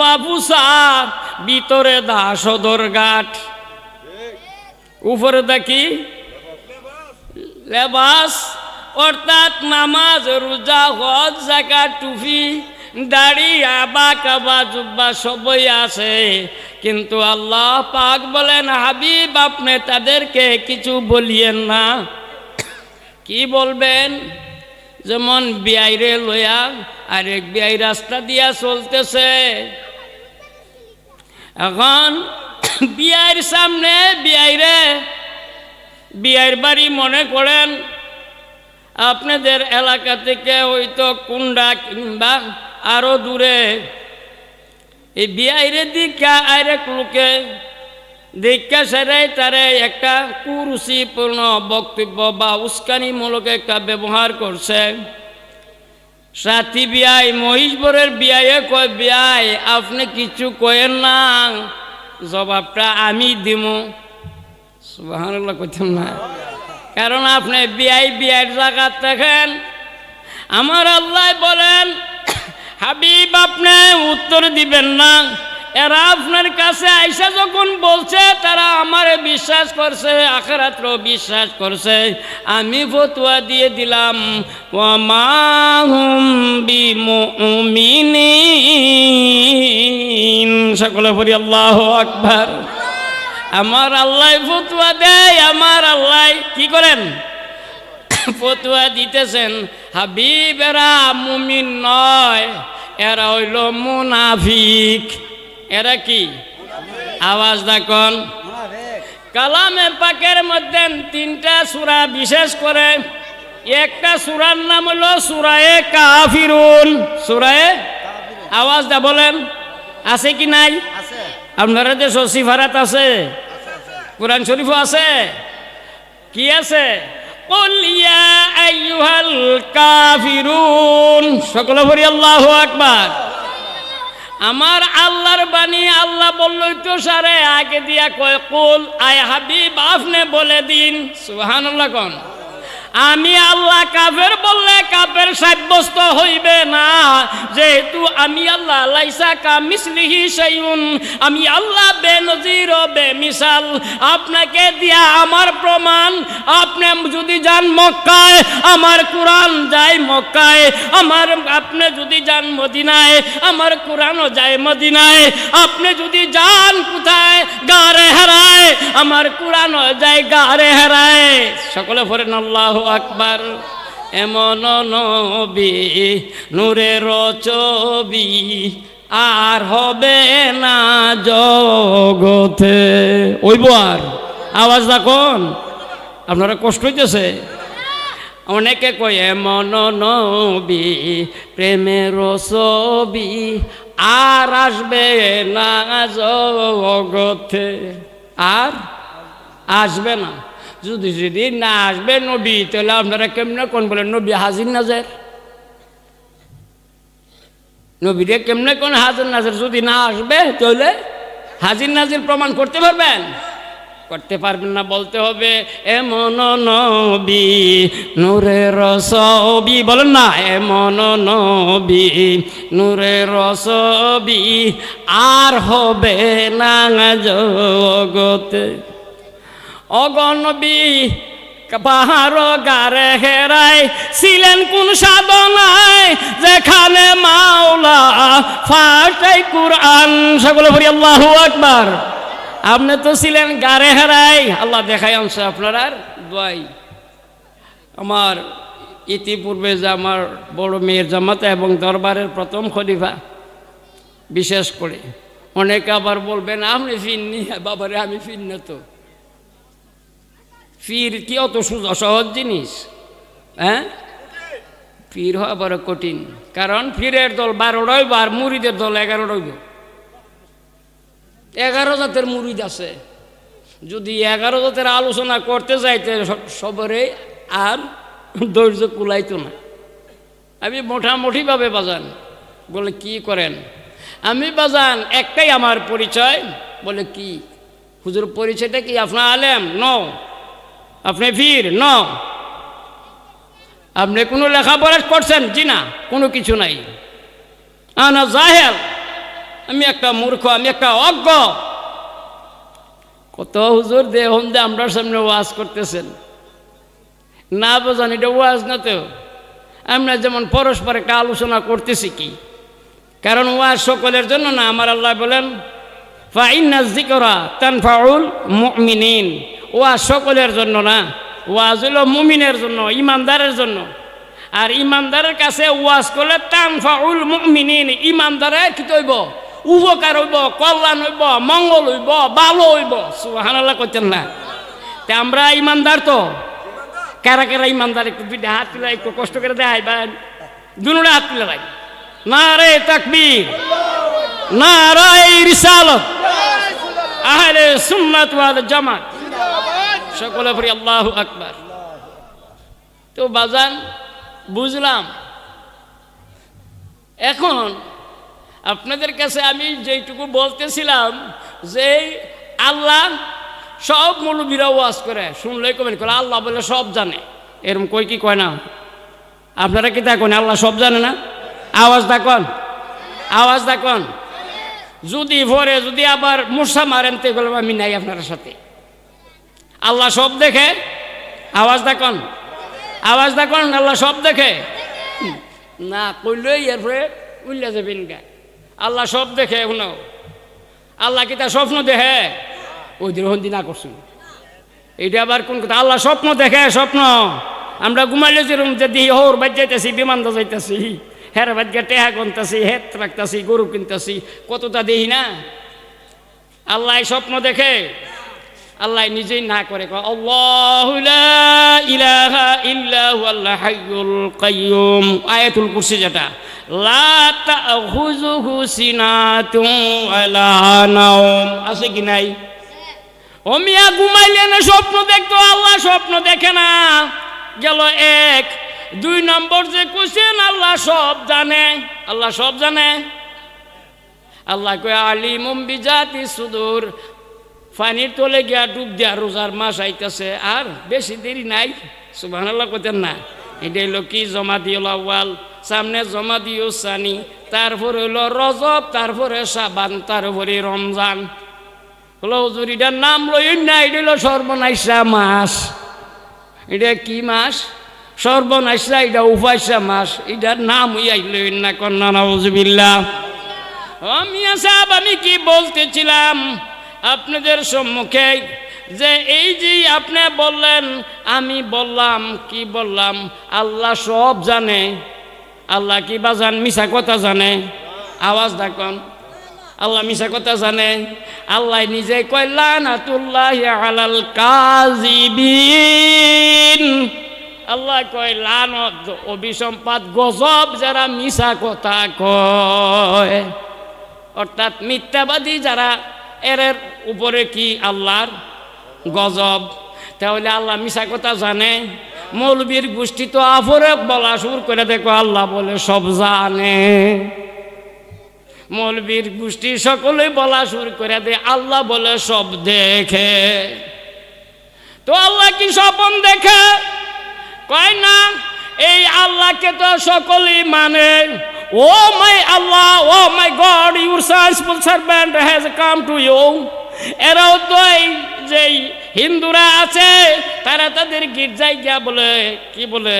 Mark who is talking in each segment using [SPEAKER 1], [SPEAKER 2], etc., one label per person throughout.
[SPEAKER 1] বাবুসা ভিতরে দা সদর ঘাট, উপরে দেখি লেবাস, অর্থাৎ নামাজ রোজা হজ যাকাত টুপি দাড়ি আবা কাবা জুব্বা সবই আছে, কিন্তু আল্লাহ পাক বলেন হাবিব আপনি তাদেরকে কিছু বলিয়েন না। কি বলবেন? যেমন বিয়াইরে লইয়া আরেক বিয়াই রাস্তা দিয়া চলতেছে, এখন বিয়াইর সামনে বিয়াইর বাড়ি মনে করেন আপনাদের এলাকা থেকে হয়তো কুন্ডা কিংবা আরো দূরে, এই বিয়াইরে দীক্ষা আরেক লোকে দীক্ষা সেরাই তারে একটা কুরুচিপূর্ণ বক্তব্য বা উস্কানিমূলক একটা ব্যবহার করছে। সাথী বিয়াই মহিষবরের বিয়াইয়ে কয় বিয়াই আপনি কিছু কয়েন না, জবাবটা আমি দিমু। সুবহানাল্লাহ কইতেন না, কারণ আপনি বিয়াইয়ের জায়গা দেখেন। আমার আল্লাহ বলেন হাবিব আপনি উত্তর দিবেন না। এরা আপনার কাছে আইসা যখন বলছে তারা আমারে বিশ্বাস করছে, আখিরাতও বিশ্বাস করছে, আমি ফতোয়া দিয়ে দিলাম ওয়া মা হুম বিমুমিনিন। সকলে বলি আল্লাহু আকবার। আমার আল্লাহ ফতোয়া দেয়, আমার আল্লাহ কি করেন? ফতোয়া দিতেছেন হাবিব এরা মুমিন নয়, এরা হইল মুনাফিক। এরা কি? আওয়াজ দেখুন। কালামে পাকের মধ্যে 3টা সূরা বিশেষ করে একটা সূরার নাম হলো সূরায়ে কাফিরুন। সূরায়ে আওয়াজ দা বলেন আছে কি নাই? আপনারা যে সসিফারাত আছে, কোরআন শরীফও আছে, কি আছে? কুল ইয়া আইয়ুহাল কাফিরুন। সকলে বলি আল্লাহু আকবার। আমার আল্লাহর বাণী আল্লাহ বললই তো সারে আগে দিয়া কয় কুল আয় হাবিব আপনি বলে দিন। সুবহানাল্লাহ কোন। আমি আল্লাহ কাফের বললে কাফের সাব্যস্ত হইবে না, যেহেতু আমি আল্লাহ লাইসা কামিসলিহি শাইউন, আমি আল্লাহ বেনজির ও বেমিসাল। আপনাকে দিয়া আমার প্রমাণ, আপনি যদি যান মক্কায় আমার কোরআন যায় মক্কায়, আপনি যদি যান মদিনায় আমার কোরআনও যায় মদিনায়, আপনি যদি যান কোথায় গারে হেরায় আমার কোরআনও যায় গারে হেরায়। সকলে পড়েন আল্লাহু আকবার। এমন নবী নূরের ছবি আর হবে না জগতে। ওইব আর আওয়াজ দেখুন, আপনারা কষ্ট হইতেছে। অনেকে কয় এমন নবী প্রেমের ছবি আর আসবে না জগতে, আর আসবে না। যদি না আসবে নবী, তাহলে আপনারা কেমনে কোন বলেন নবী হাজির নাজের? নবীরে কেমনে কোন হাজির নাজের? যদি না আসবে তাহলে হাজির নাজির প্রমাণ করতে পারবেন? করতে পারবেন না। বলতে হবে এমন নবী নূরের ছবি, বলেন না এমন নবী নূরের ছবি আর হবে না জগতে। অগনবী পাহাড় গারে হেরাই ছিলেন কোন সাধনায়, যেখানে মাওলা ফাটাই কুরআন। সকলে বলি আল্লাহু আকবার। আপনি তো ছিলেন গারে হেরাই, আল্লাহ দেখাই আনছে আপনার আর দোয়াই। আমার ইতিপূর্বে যে আমার বড় মেয়ের জামাতা এবং দরবারের প্রথম খলিফা, বিশেষ করে অনেকে আবার বলবেন আপনি ফিরনি। বাবারে আমি ফির না তো। ফির কি অত সহজ জিনিস? হ্যাঁ, ফির হওয়া বড় কঠিন। কারণ ফিরের দল 12 হইব আর মুরিদের দল 11 হইব। 11 জাতের মুরিদ আছে। যদি 11 জাতের আলোচনা করতে যাইতে সবরে আর ধৈর্য কুলাইতো না। আমি মোটামুটিভাবে বাজান বলে কি করেন? আমি বাজান একটাই আমার পরিচয়। বলে কি হুজুর পরিচয়টা কি? আপনার আলেম? ন। আপনি ফির? ন। আপনি কোনো লেখাপড়া করছেন? জি না, কোনো কিছু নাই। আনা জাহেল। আমি একটা মূর্খ, আমি একটা অজ্ঞ। কত হুজুর দেহন দে আমরা সামনে ওয়াজ করতেছেন, না বোঝান এটা ওয়াজ না তো। আমরা যেমন পরস্পর একটা আলোচনা করতেছি কি, কারণ ওয়াজ সকলের জন্য না। আমার আল্লাহ বলেন ফাইন্নাজ যিকরা তানফাউল মুমিনিন, ওয়াজ সকলের জন্য না, ওয়াজ হলো মুমিনের জন্য, ইমানদারের জন্য। আর ইমানদারের কাছে ওয়াজ করলে তানফাউল মুমিনিন, ইমানদারের কি হইব? উপকার হইব, কল্যাণ হইব, মঙ্গল হইব, ভালো হইব। সুবহানাল্লাহ করতেন না? তা আমরা ইমানদার তো। কারা কারা ইমানদার? একটু দুইটা হাত তুলে একটু কষ্ট করে দেয় বা দুনুটা হাত তুলে রাখ। নারে তাকবীর, নারে রিসালাত, আহলে সুন্নাত ওয়াল জামাত, সকলে পড়ি আল্লাহু আকবার। তো বাজান বুঝলাম। এখন আপনাদের কাছে আমি যেটুকু বলতেছিলাম যে আল্লাহ সব মৌলবীরা ওয়াজ করে, শুনলেই কমেন্ট করে আল্লাহ বলে সব জানে। এরকম কই কি কয় না? আপনারা কি তা কেন আল্লাহ সব জানে না? আওয়াজ দেখুন, আওয়াজ দেখুন। যদি ভরে যদি আবার মূর্ছা মারেন তো বলবো আমি নাই আপনার সাথে। আল্লাহ সব দেখে, আওয়াজ দেখুন, আওয়াজ দেখুন। আল্লাহ সব দেখে না কইলেই এরপরে উল্লা যাবেন গা। আল্লাহ সব দেখে। এখনো আল্লাহ কি তার স্বপ্ন দেখে? ওই দিন হন্দি না করছুন, এইটা আবার কোন কথা? আল্লাহ স্বপ্ন দেখে, স্বপ্ন। আমরা ঘুমাইলে যেরকম যে দিই হোর বাদ যাইতেছি, বিমান দা যাইতেছি, হের বাদ গিয়ে টেহা গুনতেছি, হেত রাখতেছি, গরু কিনতেছি, কতটা দেখি না? আল্লাহ স্বপ্ন দেখে, আল্লাহ নিজেই না করে আল্লাহু লা ইলাহা ইল্লা হুয়াল হাইয়ুল কাইয়্যুম, আয়াতুল কুরসি যেটা, লা তাখুযুহু সিনাতুন ওয়ালা নাওম, আছে কি নাই? ও মিয়া ঘুমাইলে না স্বপ্ন দেখতো, আল্লাহ স্বপ্ন দেখে না। গেল এক। দুই নম্বর যে কোশ্চেন, আল্লাহ সব জানে, আল্লাহ সব জানে। আল্লাহ কয় আলিমুম বিজাতি সুদূর, পানির তলে গিয়া ডুব দিয়া রোজার মাস আইতেছে, আর বেশি দেরি নাই। সুবহানাল্লাহ করতেন না? এটা হইল কি? জমা দিও আউয়াল, সামনে জমা দিও সানি, তারপরে হইল রজব, তারপরে শাবান, তারপরে রমজান। হলো হুজুর এটার নাম লইন না, এটা হইল সর্বনাশা মাস। এটা কি মাস? সর্বনাশা, এটা উপাসা মাস। এটার নাম হইয়াই লইন না, কন্যা নাউজুবিল্লাহ। মিয়া সাহেব, আমি কি বলতেছিলাম আপনাদের সম্মুখে, যে এই যে আপনি বললেন, আমি বললাম, কি বললাম? আল্লাহ সব জানে। আল্লাহ কি বাজান মিছা কথা জানে? আওয়াজ দেখুন। আল্লাহ মিছা কথা জানে? আল্লাহ নিজে কয় লানাতুল্লাহি আলাল কাযিবিন। আল্লাহ কয় লানত, অভিসম্পাত, গজব যারা মিছা কথা কয়, অর্থাৎ মিথ্যাবাদী যারা, এর উপরে কি আল্লাহর গজব। তাহলে আল্লাহ মিছা কথা জানে? মৌলবীর গোষ্ঠী তো আফরে বলা শুরু করে দেখো আল্লাহ বলে সব জানে। মৌলবীর গোষ্ঠী সকলে বলা শুরু করে দে আল্লাহ বলে সব দেখে। তো আল্লাহ কি স্বপন দেখে? কয় না। এই আল্লাহকে তো সকলেই মানে। Oh my Allah, oh my God, your সার্সফুল servant has come to you. এরাও তো এই যে হিন্দুরা আছে, তারা তাদের গির্জায় গিয়া বলে, কি বলে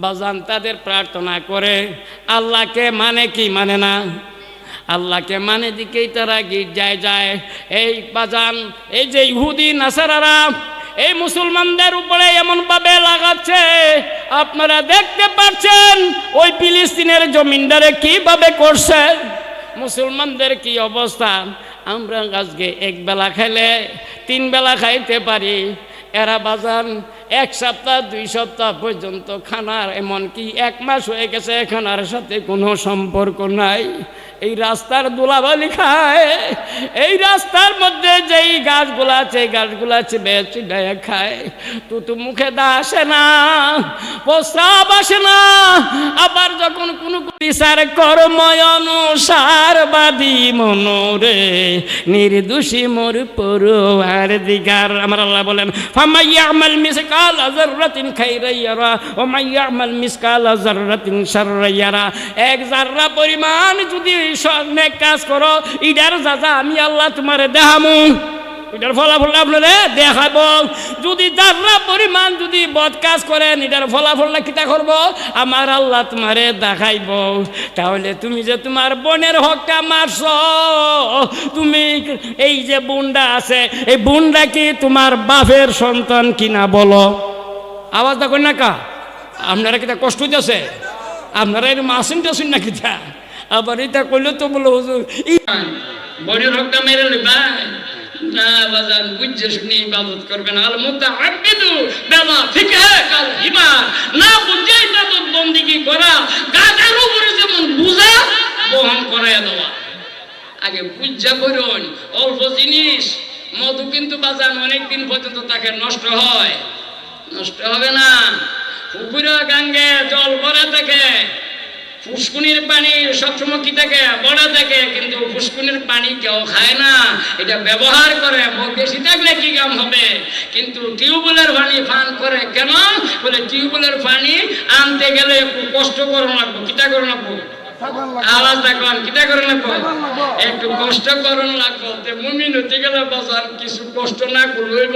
[SPEAKER 1] বাজান, তাদের প্রার্থনা করে। আল্লাহকে মানে কি মানে না? আল্লাহকে মানে দিকেই তারা গির্জায় যায়। এই বাজান, এই যে ইহুদি নাসারারা এই মুসলমানদের উপরে এমনভাবে লাগাচ্ছে, আপনারা দেখতে পাচ্ছেন ওই ফিলিস্তিনের জমিনদারে কিভাবে করছে, মুসলমানদের কি অবস্থা। আমরা আজকে এক বেলা খাইলে 3 বেলা খাইতে পারি, এরা বাজান 1 সপ্তাহ 2 সপ্তাহ পর্যন্ত খানার, এমনকি 1 মাস হয়ে গেছে খানার সাথে কোনো সম্পর্ক নাই। এই রাস্তার ধুলাবালি খায়, এই রাস্তার মধ্যে যেই গাছগুলা আছে এই গাছগুলা বেশি ডায়া খায়। তুতু মুখে দা আসে না, প্রস্রাব আসে না। আবার যখন কোনো বিচার কর্ম অনুসার বাদী মনোরে নির্দোষী মোর পরোয়ার দিগার। আমার আল্লাহ বলেন ফামাইয়ামাল মিসকাল মিসকালা যাররাতিন খাইরান ইয়ারা ওয়া মান ইয়ামাল মিসকালা যাররাতিন শাররান ইয়ারা। এক যাররা পরিমাণ যদি নেক কাজ করো, ইডার সাজা আমি আল্লাহ তোমারে দেখামু, এটার ফলাফল আপনারে দেখাবো। যদি যাররা পরিমাণ যদি বদ কাজ করেন, এটার ফলাফল না কিতা করব, আমার আল্লাহ তোমারে দেখাইব। তাহলে তুমি যে তোমার বোনের হকটা মারছ, তুমি এই যে বোনটা আছে, এই বোনটা কি তোমার বাপের সন্তান কিনা বলো? আওয়াজ দেখুন না কা, আপনারা কিতা কষ্ট দিতেছে? আপনারা এরকম আসেন টাসেন না কিতা? আবার এটা করলে তো বলো হুজুর বোনের হকটা মেরে ভাই না বাজান, বুঝে শুনে ইবাদত করবেন। আল মুতাআব্বিদু বিমা ফিকহা কাল হিমার, না বুঝে ইবাদত বন্দেগী করা গাধার উপরে যেমন বুঝা বহন করায় দেওয়া। আগে বুঝা করুন, অল্প জিনিস মধু কিন্তু বাজান অনেক দিন পর্যন্ত তাকে নষ্ট হয়, নষ্ট হবে না। পুকুরে গাঙ্গে জল ভরা থাকে, ফুসকুনির পানি সবসময় কি থাকে, বড় থাকে, কিন্তু ফুসকুনির পানি কেউ খায় না, এটা ব্যবহার করে। বেশি থাকলে কি কাম হবে? কিন্তু টিউবওয়েলের পানি পান করে কেন? বলে টিউবওয়েলের পানি আনতে গেলে একটু কষ্ট করুন লাগবো। কিটা করুন লাগবো? আওয়াজ দেখুন, কিটা করুন লাগবো? একটু কষ্ট করুন লাগবো। মুমিন হতে গেলে বাজার কিছু কষ্ট না করব।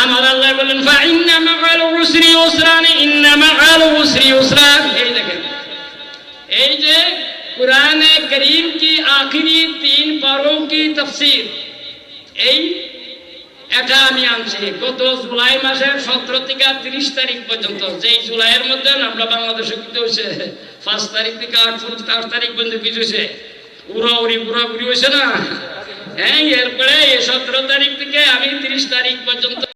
[SPEAKER 1] আমার আল্লাহ বলেন ফা ইন্না মাআল উসরি ইউসরান, ইন্না মাআল উসরি ইউসরান। এই দেখেন, এই যে কুরআনে করিম की आखिरी 3 पारों की तफसीर, এই এটা আমি আনছি গত জুলাই মাসের 17 থেকে 30 তারিখ পর্যন্ত। যেই জুলাইয়ের মধ্যে আমরা বাংলাদেশে কি হয়েছে, 5 তারিখ থেকে 8 তারিখ পর্যন্ত কি হয়েছে, ঘুরাঘুরি হয়েছে না? হ্যাঁ, এরপরে 17 তারিখ থেকে আমি 30 তারিখ পর্যন্ত